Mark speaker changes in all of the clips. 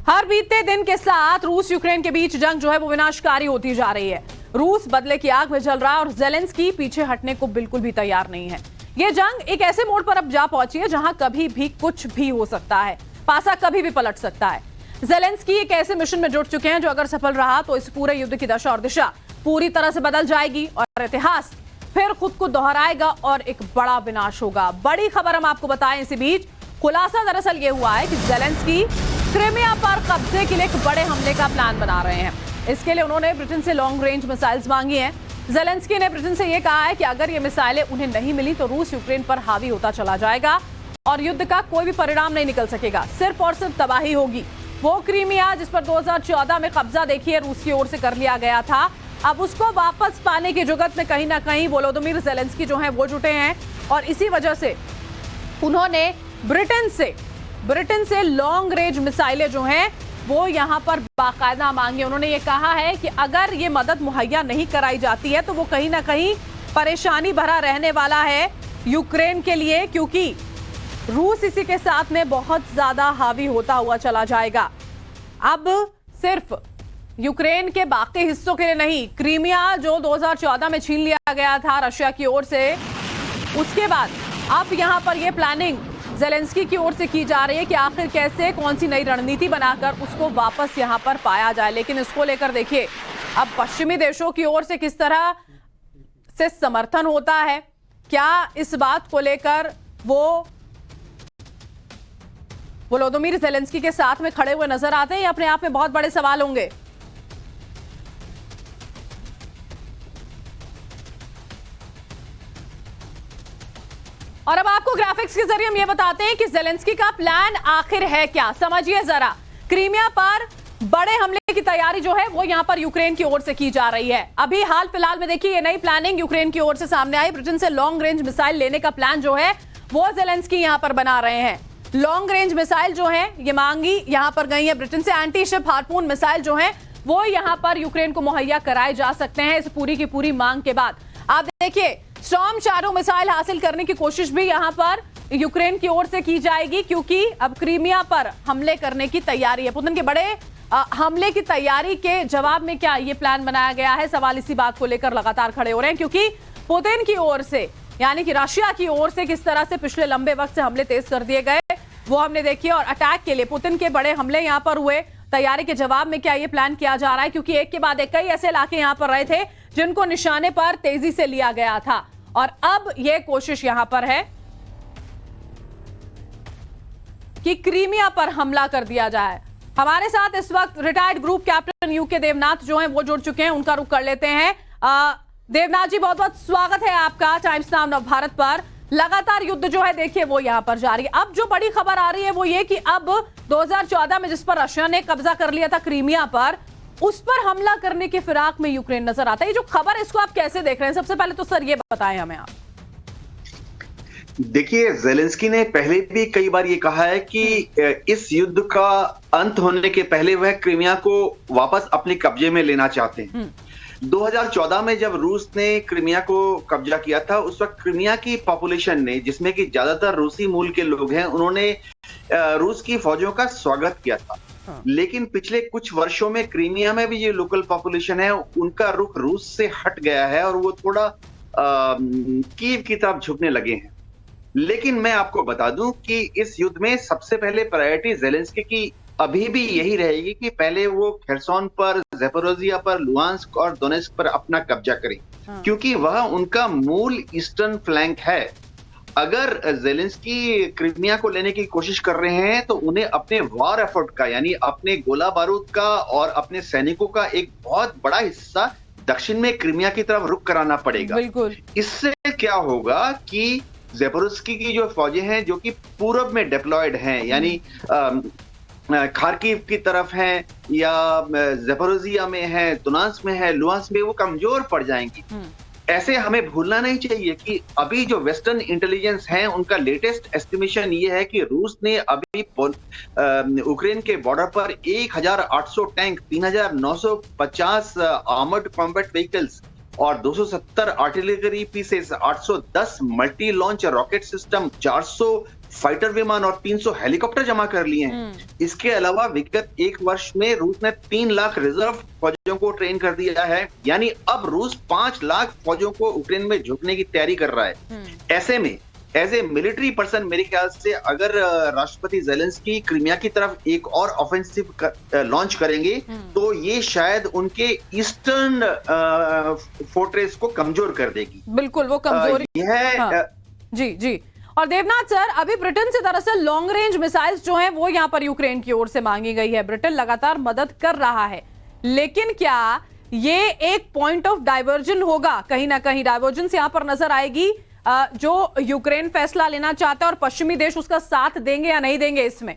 Speaker 1: हर बीतते दिन के साथ रूस यूक्रेन के बीच जंग जो है वो विनाशकारी होती जा रही है। रूस बदले की आग में जल रहा है और ज़ेलेंस्की पीछे हटने को बिल्कुल भी तैयार नहीं है। ये जंग एक ऐसे मोड़ पर अब जा पहुंची है जहां कभी भी कुछ भी हो सकता है, पासा कभी भी पलट सकता है। ज़ेलेंस्की एक ऐसे मिशन में जुट चुके हैं जो अगर सफल रहा तो इस पूरे युद्ध की दशा और दिशा पूरी तरह से बदल जाएगी और इतिहास फिर खुद को दोहराएगा और एक बड़ा विनाश होगा। बड़ी खबर हम आपको बताएं इसी बीच। खुलासा दरअसल ये हुआ है कि ज़ेलेंस्की क्रीमिया पर कब्जे के लिए एक बड़े हमले का प्लान बना रहे हैं। इसके लिए उन्होंने ब्रिटेन से लॉन्ग रेंज मिसाइल्स मांगी हैं। ज़ेलेंस्की ने ब्रिटेन से यह कहा है कि अगर ये मिसाइलें उन्हें नहीं मिली तो रूस यूक्रेन पर हावी होता चला जाएगा और युद्ध का कोई भी परिणाम नहीं निकल सकेगा, सिर्फ और सिर्फ तबाही होगी। वो क्रीमिया जिस पर 2014 में कब्जा देखिए रूस की ओर से कर लिया गया था, अब उसको वापस पाने की जुगत में कहीं ना कहीं वोलोदिमीर ज़ेलेंस्की जो है वो जुटे हैं और इसी वजह से उन्होंने ब्रिटेन से लॉन्ग रेंज मिसाइलें जो हैं वो यहां पर बाकायदा मांगी। उन्होंने ये कहा है कि अगर ये मदद मुहैया नहीं कराई जाती है तो वो कहीं ना कहीं परेशानी भरा रहने वाला है यूक्रेन के लिए, क्योंकि रूस इसी के साथ में बहुत ज्यादा हावी होता हुआ चला जाएगा। अब सिर्फ यूक्रेन के बाकी हिस्सों के लिए नहीं, क्रीमिया जो 2014 में छीन लिया गया था रशिया की ओर से, उसके बाद अब यहां पर यह प्लानिंग ज़ेलेंस्की की ओर से की जा रही है कि आखिर कैसे कौन सी नई रणनीति बनाकर उसको वापस यहां पर पाया जाए। लेकिन इसको लेकर देखिए अब पश्चिमी देशों की ओर से किस तरह से समर्थन होता है। क्या इस बात को लेकर वो वोलोदिमीर ज़ेलेंस्की के साथ में खड़े हुए नजर आते हैं, ये अपने आप में बहुत बड़े सवाल होंगे। और अब आपको ग्राफिक्स के जरिए हम ये बताते हैं कि ज़ेलेंस्की का प्लान आखिर है क्या। समझिए जरा, क्रीमिया पर बड़े हमले की तैयारी जो है वो यहां पर यूक्रेन की ओर से की जा रही है। अभी हाल फिलहाल में देखिए ये नई प्लानिंग यूक्रेन की ओर से सामने आई। ब्रिटेन से लॉन्ग रेंज मिसाइल लेने का प्लान जो है वो ज़ेलेंस्की यहां पर बना रहे हैं। लॉन्ग रेंज मिसाइल जो है ये मांगी यहां पर गई है ब्रिटेन से। एंटी शिप हार्पून मिसाइल जो है वो यहां पर यूक्रेन को मुहैया कराए जा सकते हैं इस पूरी की पूरी मांग के बाद। आप देखिए स्टॉर्म शैडो मिसाइल हासिल करने की कोशिश भी यहां पर यूक्रेन की ओर से की जाएगी, क्योंकि अब क्रीमिया पर हमले करने की तैयारी है। पुतिन के बड़े हमले की तैयारी के जवाब में क्या ये प्लान बनाया गया है, सवाल इसी बात को लेकर लगातार खड़े हो रहे हैं, क्योंकि पुतिन की ओर से यानी कि रशिया की ओर से किस तरह से पिछले लंबे वक्त से हमले तेज कर दिए गए वो हमने देखिए। और अटैक के लिए पुतिन के बड़े हमले यहां पर हुए, तैयारी के जवाब में क्या ये प्लान किया जा रहा है, क्योंकि एक के बाद एक कई ऐसे इलाके यहां पर रहे थे जिनको निशाने पर तेजी से लिया गया था और अब यह कोशिश यहां पर है कि क्रीमिया पर हमला कर दिया जाए। हमारे साथ इस वक्त retired group captain U K Devnath जो हैं वो जुड़ चुके हैं, उनका रुख कर लेते हैं। देवनाथ जी बहुत बहुत स्वागत है आपका टाइम्स नाउ नवभारत पर। लगातार युद्ध जो है देखिए वो यहां पर जारी है। अब जो बड़ी खबर आ रही है वो ये कि अब 2014 में जिस पर रशिया ने कब्जा कर लिया था क्रीमिया पर, उस पर हमला करने के फिराक में यूक्रेन नजर आता है। ये जो खबर है इसको आप कैसे देख रहे हैं? सबसे पहले तो सर ये बताएं हमें आप।
Speaker 2: देखिए, ज़ेलेंस्की ने पहले भी कई बार ये कहा है कि इस युद्ध का अंत होने के पहले वह क्रीमिया को वापस अपने कब्जे में लेना चाहते हैं। 2014 में जब रूस ने क्रीमिया को कब्जा किया था उस वक्त क्रीमिया की पॉपुलेशन ने, जिसमें कि ज्यादातर रूसी मूल के लोग हैं, उन्होंने रूस की फौजों का स्वागत किया था। लेकिन पिछले कुछ वर्षों में क्रीमिया में भी जो लोकल पॉपुलेशन है उनका रुख रूस से हट गया है और वो थोड़ा कीव की तरफ झुकने लगे हैं। लेकिन मैं आपको बता दूं कि इस युद्ध में सबसे पहले प्रायोरिटी ज़ेलेंस्की की अभी भी यही रहेगी कि पहले वो खेरसोन पर, ज़ेपोरोजिया पर, लुहांस्क और डोनेस्क पर अपना कब्जा करें, क्योंकि वह उनका मूल ईस्टर्न फ्लैंक है। अगर ज़ेलेंस्की क्रीमिया को लेने की कोशिश कर रहे हैं तो उन्हें अपने वॉर एफर्ट का, यानी अपने गोला बारूद का और अपने सैनिकों का एक बहुत बड़ा हिस्सा दक्षिण में क्रीमिया की तरफ रुख कराना पड़ेगा।
Speaker 1: बिल्कुल।
Speaker 2: इससे क्या होगा कि ज़ेपोरोज्स्की की जो फौजें हैं जो कि पूर्व में डिप्लॉयड हैं, यानी खार्किव की तरफ हैं या ज़ेपोरोजिया में है, दोनेत्स्क में है, लुहांस्क में, वो कमजोर पड़ जाएंगी। ऐसे हमें भूलना नहीं चाहिए कि अभी जो वेस्टर्न इंटेलिजेंस है उनका लेटेस्ट एस्टिमेशन ये है कि रूस ने अभी यूक्रेन के बॉर्डर पर 1800 टैंक, 3950 आर्मर्ड कॉम्बैट व्हीकल्स और 270 artillery pieces, 810 multi launch rocket system, 400 fighter विमान और 300 हेलीकॉप्टर जमा कर लिए हैं। इसके अलावा विगत एक वर्ष में रूस ने 3 लाख रिजर्व फौजियों को ट्रेन कर दिया है। यानी अब रूस 5 लाख फौजियों को यूक्रेन में झोंकने की तैयारी कर रहा है। ऐसे में एज ए मिलिट्री पर्सन मेरे ख्याल से अगर राष्ट्रपति जेलेंस्की क्रीमिया की तरफ एक और ऑफेंसिव लॉन्च करेंगे तो ये शायद उनके ईस्टर्न फोर्ट्रेस को कमजोर कर देगी।
Speaker 1: बिल्कुल, वो कमजोरी जी जी। और देवनाथ सर, अभी ब्रिटेन से दरअसल लॉन्ग रेंज मिसाइल्स जो हैं वो यहां पर यूक्रेन की ओर से मांगी गई है। ब्रिटेन लगातार मदद कर रहा है, लेकिन क्या ये एक पॉइंट ऑफ डाइवर्जन होगा? कहीं ना कहीं डाइवर्जेंस यहां पर नजर आएगी। जो यूक्रेन फैसला लेना चाहता है और पश्चिमी देश उसका साथ देंगे या नहीं देंगे इसमें?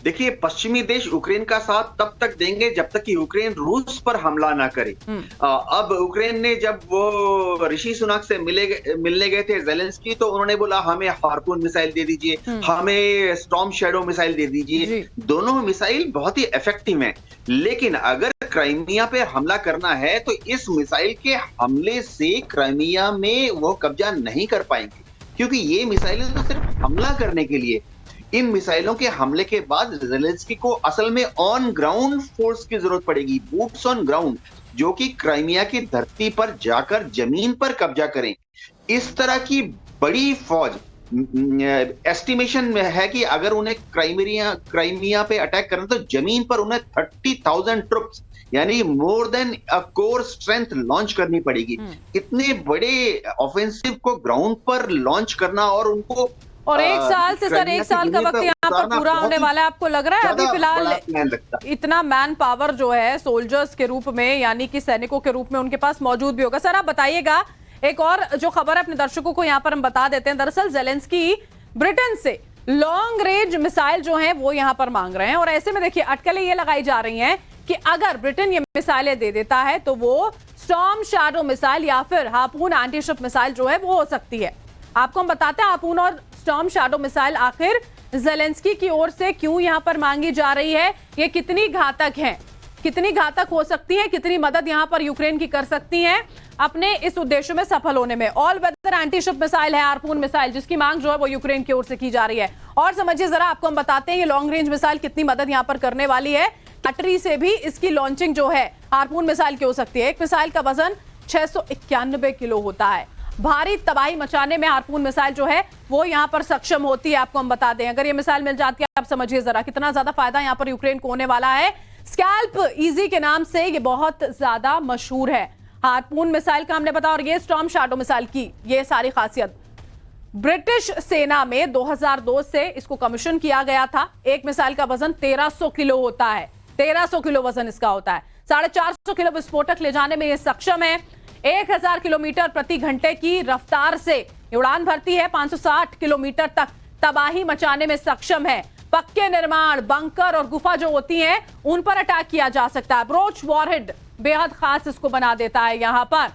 Speaker 2: देखिए, पश्चिमी देश यूक्रेन का साथ तब तक देंगे जब तक कि यूक्रेन रूस पर हमला ना करे। अब यूक्रेन ने जब वो ऋषि सुनाक से मिलने गए थे जेलेंस्की, तो उन्होंने बोला हमें हार्पून मिसाइल दे दीजिए, हमें स्टॉर्म शैडो मिसाइल दे दीजिए। दोनों मिसाइल बहुत ही इफेक्टिव हैं, लेकिन अगर क्राइमिया पे हमला करना है तो इस मिसाइल के हमले से क्राइमिया में वो कब्जा नहीं कर पाएंगे, क्योंकि ये मिसाइलें तो सिर्फ हमला करने के लिए। इन मिसाइलों के हमले के बाद जेलेंस्की को असल में ऑन ग्राउंड फोर्स की जरूरत पड़ेगी, बूट्स ऑन ग्राउंड, जो कि क्राइमिया की धरती पर जाकर जमीन पर कब्जा करें। इस तरह की बड़ी फौज, एस्टिमेशन में है कि अगर उन्हें क्राइमिया पे अटैक करना तो जमीन पर उन्हें 30,000 ट्रुप्स यानी more than a core strength launch करनी पड़ेगी। इतने बड़े ऑफेंसिव को ग्राउंड पर लॉन्च करना और उनको
Speaker 1: एक साल से सर, एक साल का वक्त यहाँ पर पूरा होने वाला है। आपको लग रहा है अभी फिलहाल इतना मैन पावर जो है सोल्जर्स के रूप में, यानी कि सैनिकों के रूप में उनके पास मौजूद भी होगा? सर आप बताइएगा, एक और जो खबर है अपने दर्शकों को यहाँ पर हम बता देते हैं। दरअसल जेलेंस्की ब्रिटेन से लॉन्ग रेंज मिसाइल जो है वो यहाँ पर मांग रहे हैं, और ऐसे में देखिए अटकलें ये लगाई जा रही हैं कि अगर ब्रिटेन ये मिसाइलें दे देता है तो वो स्टॉर्म शैडो मिसाइल या फिर हार्पून एंटीशिप मिसाइल जो है वो हो सकती है। आपको हम बताते हैं हार्पून और स्टॉर्म शैडो मिसाइल आखिर जेलेंस्की की ओर से क्यों यहां पर मांगी जा रही है, ये कितनी घातक है, कितनी घातक हो सकती है, कितनी मदद यहां पर यूक्रेन की कर सकती है अपने इस उद्देश्य में सफल होने में। ऑल वेदर एंटीशिप मिसाइल है हार्पून मिसाइल, जिसकी मांग जो है वो यूक्रेन की ओर से की जा रही है। और समझिए जरा, आपको हम बताते हैं ये लॉन्ग रेंज मिसाइल कितनी मदद यहां पर करने वाली है। बैटरी से भी इसकी लॉन्चिंग जो है हार्पून मिसाइल की हो सकती है। एक मिसाइल का वजन 691 किलो होता है। भारी तबाही मचाने में हार्पून मिसाइल जो है वो यहां पर सक्षम होती है। आपको हम बता दें, अगर ये मिसाइल मिल जाती है, आप समझिए जरा कितना ज्यादा फायदा यहां पर यूक्रेन को होने वाला है। स्कैल्प इजी के नाम से ये बहुत ज्यादा मशहूर है हार्पून मिसाइल का, हमने बताया। और ये स्टॉर्म शैडो मिसाइल की ये सारी खासियत, ब्रिटिश सेना में 2002 से इसको कमीशन किया गया था। एक मिसाइल का वजन 1300 किलो होता है, 1300 किलो वजन इसका होता है। 450 किलो विस्फोटक ले जाने में यह सक्षम है। 1000 किलोमीटर प्रति घंटे की रफ्तार से उड़ान भरती है। 560 किलोमीटर तक तबाही मचाने में सक्षम है। पक्के निर्माण, बंकर और गुफा जो होती हैं उन पर अटैक किया जा सकता है। अप्रोच वॉरहेड बेहद खास इसको बना देता है यहां पर।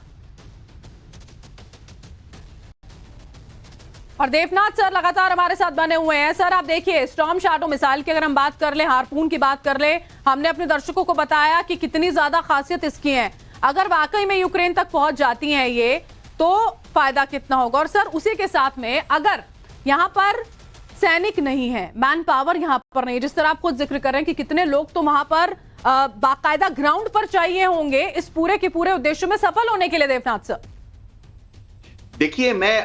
Speaker 1: और देवनाथ सर लगातार हमारे साथ बने हुए हैं। सर आप देखिए, स्टॉर्म शैडो मिसाइल की अगर हम बात कर ले, हार्पून की बात कर ले, हमने अपने दर्शकों को बताया कि कितनी ज्यादा खासियत इसकी है। अगर वाकई में यूक्रेन तक पहुंच जाती हैं ये, तो फायदा कितना होगा? और सर उसी के साथ में अगर यहां पर सैनिक नहीं है, मैन पावर यहां पर नहीं, जिस तरह आप खुद जिक्र कर रहे हैं कि कितने लोग तो वहां पर बाकायदा ग्राउंड पर चाहिए होंगे इस पूरे के पूरे उद्देश्य में सफल होने के लिए। देवनाथ सर
Speaker 2: देखिए, मैं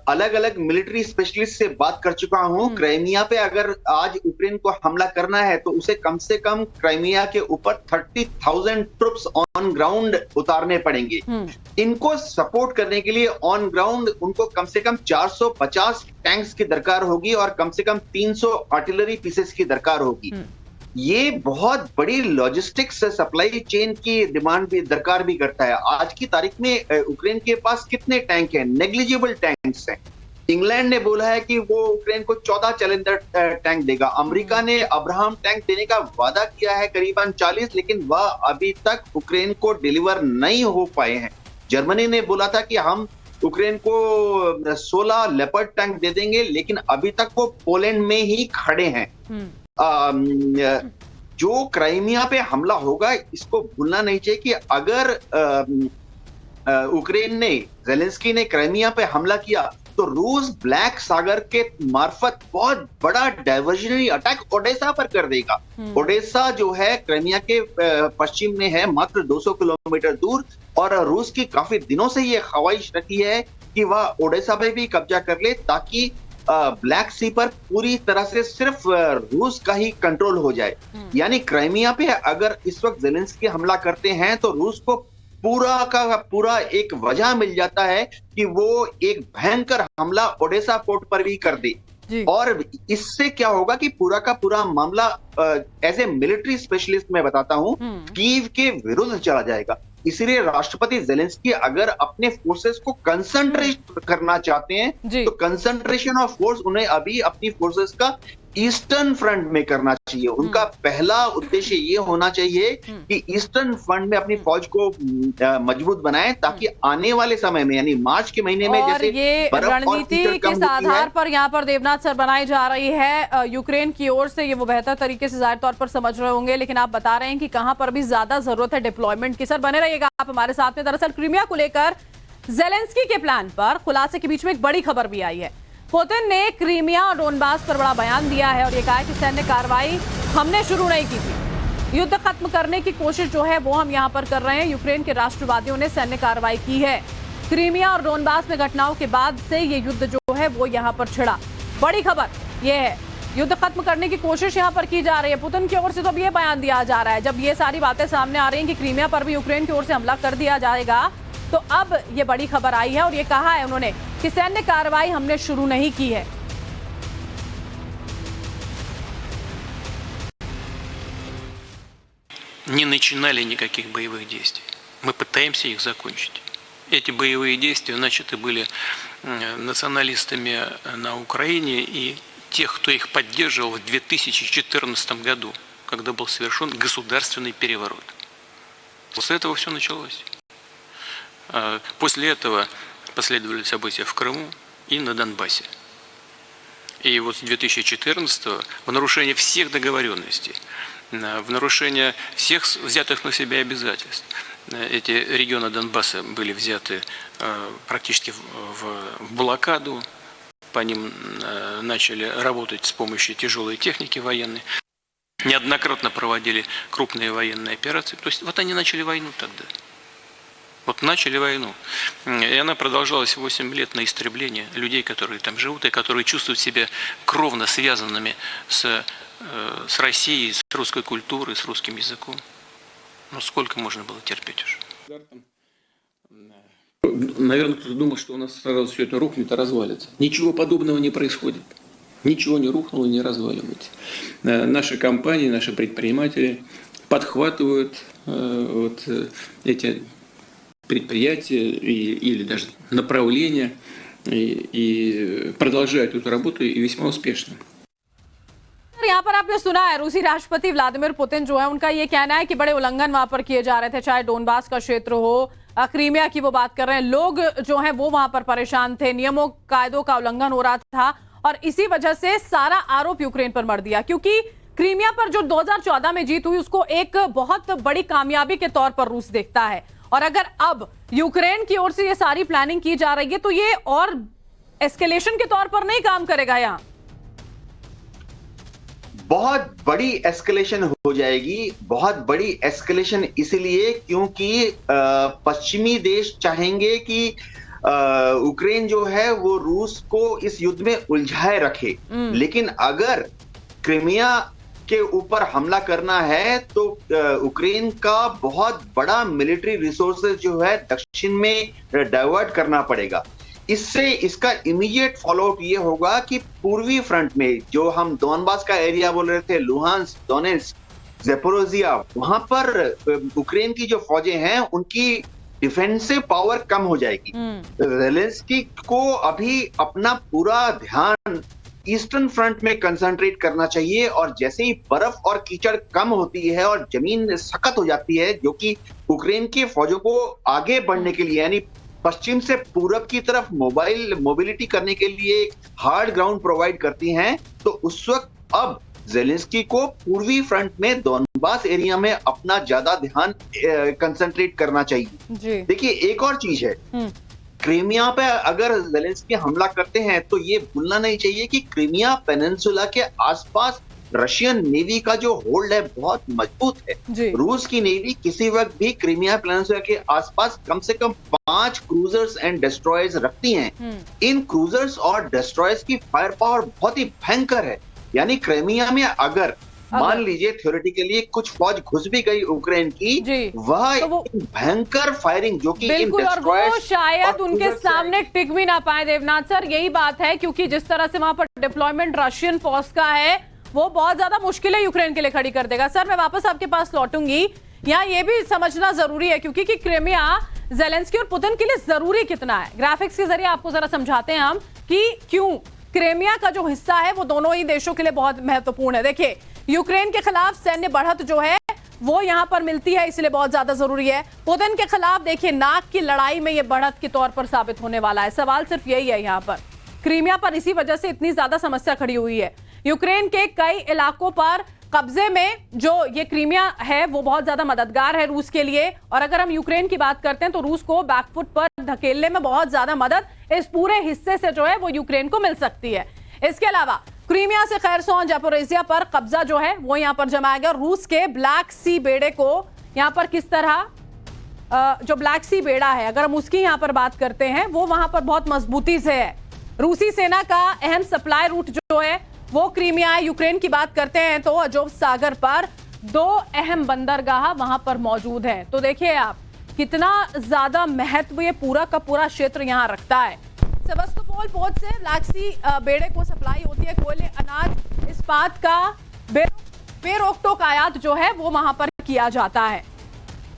Speaker 2: अलग अलग मिलिट्री स्पेशलिस्ट से बात कर चुका हूं। क्राइमिया पे अगर आज यूक्रेन को हमला करना है तो उसे कम से कम क्राइमिया के ऊपर 30,000 ट्रुप्स ऑन ग्राउंड उतारने पड़ेंगे। इनको सपोर्ट करने के लिए ऑन ग्राउंड उनको कम से कम 450 टैंक्स की दरकार होगी और कम से कम 300 आर्टिलरी पीसेस की दरकार होगी। ये बहुत बड़ी लॉजिस्टिक्स सप्लाई चेन की डिमांड भी दरकार भी करता है। आज की तारीख में यूक्रेन के पास कितने टैंक हैं? नेग्लिजिबल टैंक्स हैं। इंग्लैंड ने बोला है कि वो यूक्रेन को 14 चैलेंजर टैंक देगा। अमेरिका ने अब्राहम टैंक देने का वादा किया है करीबन 40, लेकिन वह अभी तक यूक्रेन को डिलीवर नहीं हो पाए हैं। जर्मनी ने बोला था कि हम यूक्रेन को 16 लेपर्ड टैंक दे देंगे, लेकिन अभी तक वो पोलैंड में ही खड़े हैं। जो क्राइमिया पे हमला होगा, इसको भूलना नहीं चाहिए कि अगर यूक्रेन ने, जेलेंस्की ने क्राइमिया पे हमला किया तो रूस ब्लैक सागर के मार्फत बहुत बड़ा डाइवर्जनरी अटैक ओडेसा पर कर देगा। ओडेसा जो है क्राइमिया के पश्चिम में है, मात्र 200 किलोमीटर दूर, और रूस की काफी दिनों से ये ख्वाहिश रखी है कि वह ओडेसा पे भी कब्जा कर ले, ताकि ब्लैक सी पर पूरी तरह से सिर्फ रूस का ही कंट्रोल हो जाए। यानी क्राइमिया पे अगर इस वक्त ज़ेलेंस्की हमला करते हैं तो रूस को पूरा का पूरा एक वजह मिल जाता है कि वो एक भयंकर हमला ओडेसा पोर्ट पर भी कर दे। और इससे क्या होगा कि पूरा का पूरा मामला एज ए मिलिट्री स्पेशलिस्ट मैं बताता हूं, कीव के विरुद्ध चला जाएगा। इसलिए राष्ट्रपति ज़ेलेंस्की अगर अपने फोर्सेस को कंसंट्रेट करना चाहते हैं तो कंसंट्रेशन ऑफ फोर्स उन्हें अभी अपनी फोर्सेस का ईस्टर्न फ्रंट में करना चाहिए। उनका पहला उद्देश्य ये होना चाहिए कि ईस्टर्न फ्रंट में अपनी फौज को मजबूत बनाएं, ताकि आने वाले समय में यानी मार्च के महीने में जैसे
Speaker 1: ये रणनीति किस आधार पर यहाँ पर देवनाथ सर बनाई जा रही है यूक्रेन की ओर से, ये वो बेहतर तरीके से जाहिर तौर पर समझ रहे होंगे, लेकिन आप बता रहे हैं कि कहां पर भी ज्यादा जरूरत है डिप्लॉयमेंट की। सर बने रहिएगा आप हमारे साथ में। दरअसल क्रीमिया को लेकर ज़ेलेंस्की के प्लान पर खुलासे के बीच में एक बड़ी खबर भी आई है। पुतिन ने क्रीमिया और डोनबास पर बड़ा बयान दिया है और ये कहा है कि सैन्य कार्रवाई हमने शुरू नहीं की थी, युद्ध खत्म करने की कोशिश जो है वो हम यहाँ पर कर रहे हैं। यूक्रेन के राष्ट्रवादियों ने सैन्य कार्रवाई की है। क्रीमिया और डोनबास में घटनाओं के बाद से ये युद्ध जो है वो यहाँ पर छिड़ा। बड़ी खबर ये है, युद्ध खत्म करने की कोशिश यहाँ पर की जा रही है। पुतिन की ओर से तो अब ये बयान दिया जा रहा है, जब ये सारी बातें सामने आ रही हैं कि क्रीमिया पर भी यूक्रेन की ओर से हमला कर दिया जाएगा, तो अब ये बड़ी खबर आई है और ये कहा है उन्होंने कि सैन्य कार्रवाई हमने शुरू नहीं की है।
Speaker 3: Не начинали никаких боевых действий. Мы пытаемся их закончить. Эти боевые действия начаты были националистами на Украине и тех, кто их поддерживал в 2014 году, когда был совершен государственный переворот. После этого все началось. После этого последовали события в Крыму и на Донбассе. И вот с 2014-го в нарушение всех договоренностей, в нарушение всех взятых на себя обязательств, эти регионы Донбасса были взяты практически в блокаду, по ним начали работать с помощью тяжелой техники военной, неоднократно проводили крупные военные операции. То есть вот они начали войну тогда. Вот начали войну. И она продолжалась 8 лет на истребление людей, которые там живут, и которые чувствуют себя кровно связанными с Россией, с русской культурой, с русским языком. Ну сколько можно было терпеть уже? Наверное, кто-то думал, что у нас сразу все это рухнет и развалится. Ничего подобного не происходит. Ничего не рухнуло, не разваливается. Наши компании, наши предприниматели подхватывают вот эти предприятия или даже направления и продолжают эту работу и весьма успешно.
Speaker 1: यहाँ पर आपने सुना है रूसी राष्ट्रपति व्लादिमीर पुतिन जो है उनका ये कहना है कि बड़े उल्लंघन वहां पर किए जा रहे थे, चाहे डोनबास का क्षेत्र हो, क्रीमिया की वो बात कर रहे हैं। लोग जो हैं वो वहां पर परेशान थे, नियमों कायदों का उल्लंघन हो रहा था और इसी वजह से सारा आरोप यूक्रेन पर मर दिया, क्योंकि क्रीमिया पर जो 2014 में जीत हुई उसको एक बहुत बड़ी कामयाबी के तौर पर रूस देखता है। और अगर अब यूक्रेन की ओर से ये सारी प्लानिंग की जा रही है तो ये और एस्केलेशन के तौर पर नहीं काम करेगा, यहाँ
Speaker 2: बहुत बड़ी एस्केलेशन हो जाएगी। बहुत बड़ी एस्केलेशन इसलिए क्योंकि पश्चिमी देश चाहेंगे कि यूक्रेन जो है वो रूस को इस युद्ध में उलझाए रखे, लेकिन अगर क्रीमिया के ऊपर हमला करना है तो यूक्रेन का बहुत बड़ा मिलिट्री रिसोर्सेज जो है दक्षिण में डाइवर्ट करना पड़ेगा। इससे इसका इमीडिएट फॉलोअप ये होगा कि पूर्वी फ्रंट में जो हम डोनबास का एरिया बोल रहे थे, लुहांस्क, डोनेट्स्क, ज़ेपोरोजिया, वहां पर यूक्रेन की जो फौजें हैं उनकी डिफेंसिव पावर कम हो जाएगी। ज़ेलेंस्की को अभी अपना पूरा ध्यान ईस्टर्न फ्रंट में कंसंट्रेट करना चाहिए, और जैसे ही बर्फ और कीचड़ कम होती है और जमीन सख्त हो जाती है, जो कि यूक्रेन की फौजों को आगे बढ़ने के लिए यानी पश्चिम से पूरब की तरफ मोबिलिटी करने के लिए एक हार्ड ग्राउंड प्रोवाइड करती हैं, तो उस वक्त अब ज़ेलेंस्की को पूर्वी फ्रंट में डोनबास एरिया में अपना ज्यादा ध्यान कंसंट्रेट करना चाहिए। देखिए एक और चीज है, क्रीमिया पे अगर ज़ेलेंस्की हमला करते हैं तो ये भूलना नहीं चाहिए कि क्रीमिया पेनिनसुला के आसपास रशियन नेवी का जो होल्ड है बहुत मजबूत
Speaker 1: जी।
Speaker 2: है। रूस की नेवी किसी वक्त भी क्रीमिया पेनिनसुला के आसपास कम से कम 5 क्रूजर्स एंड डिस्ट्रॉयर्स रखती हैं। इन क्रूजर्स और डिस्ट्रॉयर्स की फायर पावर बहुत ही भयंकर है। यानी क्रीमिया में अगर मान लीजिए थ्योरेटिकली कुछ फौज घुस भी गई यूक्रेन की, वह
Speaker 1: तो
Speaker 2: भयंकर फायरिंग जो कि
Speaker 1: बिल्कुल, और वो शायद उनके सामने टिक भी ना पाए। देवनाथ सर, यही बात है, क्योंकि जिस तरह से वहां पर डिप्लॉयमेंट रशियन फोर्स का है वो बहुत ज्यादा मुश्किलें यूक्रेन के लिए खड़ी कर देगा। सर, मैं वापस आपके पास लौटूंगी। यहाँ ये भी समझना जरूरी है क्योंकि क्रीमिया ज़ेलेंस्की और पुतिन के लिए जरूरी कितना है। ग्राफिक्स के जरिए आपको जरा समझाते हैं हम कि क्यों क्रीमिया का जो हिस्सा है वो दोनों ही देशों के लिए बहुत महत्वपूर्ण है। देखिए, यूक्रेन के खिलाफ सैन्य बढ़त जो है वो यहां पर मिलती है, इसलिए बहुत ज्यादा जरूरी है। पुतिन के खिलाफ देखिए नाक की लड़ाई में ये बढ़त के तौर पर साबित होने वाला है। सवाल सिर्फ यही है यहाँ पर, क्रीमिया पर इसी वजह से इतनी ज्यादा समस्या खड़ी हुई है। यूक्रेन के कई इलाकों पर कब्जे में जो ये क्रीमिया है वो बहुत ज्यादा मददगार है रूस के लिए। और अगर हम यूक्रेन की बात करते हैं तो रूस को बैकफुट पर धकेलने में बहुत ज्यादा मदद इस पूरे हिस्से से जो है वो यूक्रेन को मिल सकती है। इसके अलावा क्रीमिया से खैरसोन जापोरेजिया पर कब्जा जो है वो यहां पर जमाया गया। रूस के ब्लैक सी बेड़े को यहां पर किस तरह जो ब्लैक सी बेड़ा है, अगर हम उसकी यहां पर बात करते हैं, वो वहां पर बहुत मजबूती से है। रूसी सेना का अहम सप्लाई रूट जो है वो क्रीमिया है। यूक्रेन की बात करते हैं तो अजोव सागर पर 2 अहम बंदरगाह वहां पर मौजूद हैं। तो देखिए आप कितना ज्यादा महत्व ये पूरा का पूरा क्षेत्र यहां रखता है। सेवास्तोपोल पोर्ट से ब्लैक सी बेड़े को सप्लाई होती है। कोयले, अनाज, इस्पात का बेरोक-टोक आयात जो है वो वहां पर किया जाता है।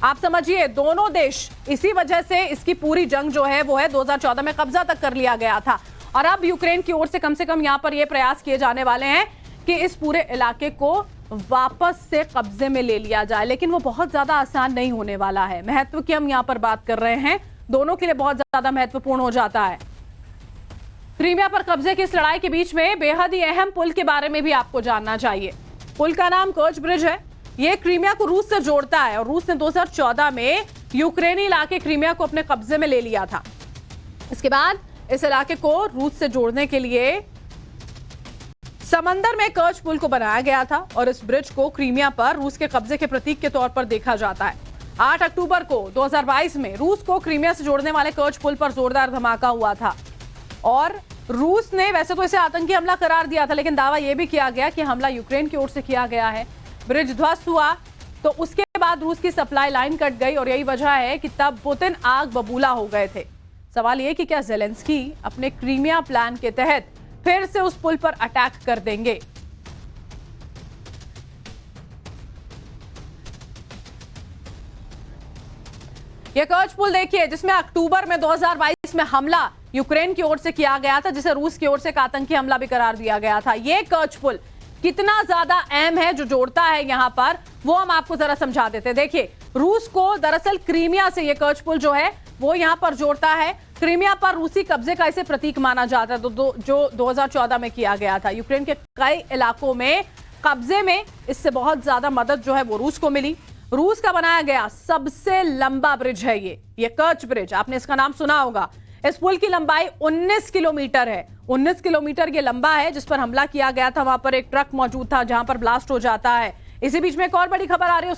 Speaker 1: आप समझिए, दोनों देश इसी वजह से इसकी पूरी जंग जो है वो है 2014 में कब्जा तक कर लिया गया था। और अब यूक्रेन की ओर से कम यहां पर ये प्रयास किए जाने वाले हैं कि इस पूरे इलाके को वापस से कब्जे में ले लिया जाए, लेकिन वो बहुत ज्यादा आसान नहीं होने वाला है। महत्व की हम यहां पर बात कर रहे हैं, दोनों के लिए बहुत ज्यादा महत्वपूर्ण हो जाता है। क्रीमिया पर कब्जे की इस लड़ाई के बीच में बेहद ही अहम पुल के बारे में भी आपको जानना चाहिए। पुल का नाम कर्च ब्रिज है। यह क्रीमिया को रूस से जोड़ता है और रूस ने 2014 में यूक्रेनी इलाके क्रीमिया को अपने कब्जे में ले लिया था। इसके बाद इस इलाके को रूस से जोड़ने के लिए समंदर में कर्च पुल को बनाया गया था और इस ब्रिज को क्रीमिया पर रूस के कब्जे के प्रतीक के तौर पर देखा जाता है। 8 अक्टूबर को 2022 में रूस को क्रीमिया से जोड़ने वाले कर्च पुल पर जोरदार धमाका हुआ था और रूस ने वैसे तो इसे आतंकी हमला करार दिया था, लेकिन दावा यह भी किया गया कि हमला यूक्रेन की ओर से किया गया है। ब्रिज ध्वस्त हुआ तो उसके बाद रूस की सप्लाई लाइन कट गई और यही वजह है कि तब पुतिन आग बबूला हो गए थे। सवाल यह कि क्या ज़ेलेंस्की अपने क्रीमिया प्लान के तहत फिर से उस पुल पर अटैक कर देंगे? यह कर्च पुल देखिए, जिसमें अक्टूबर में 2022 में हमला यूक्रेन की ओर से किया गया था, जिसे रूस की ओर से एक आतंकी हमला भी करार दिया गया था। यह कर्च पुल कितना ज्यादा अहम है जो जोड़ता है यहां पर, वो हम आपको जरा समझा देते हैं। देखिए, रूस को दरअसल क्रीमिया से यह कर्च पुल जो है वो यहां पर जोड़ता है। क्रीमिया पर रूसी कब्जे का इसे प्रतीक माना जाता है, जो 2014 में किया गया था। यूक्रेन के कई इलाकों में कब्जे में इससे बहुत ज्यादा मदद जो है वो रूस को मिली। रूस का बनाया गया सबसे लंबा ब्रिज है ये कर्च ब्रिज, आपने इसका नाम सुना होगा। इस पुल की लंबाई 19 किलोमीटर है। 19 किलोमीटर ये लंबा है, जिस पर हमला किया गया था। वहां पर एक ट्रक मौजूद था जहां पर ब्लास्ट हो जाता है। इसी बीच में एक और बड़ी खबर आ रही है।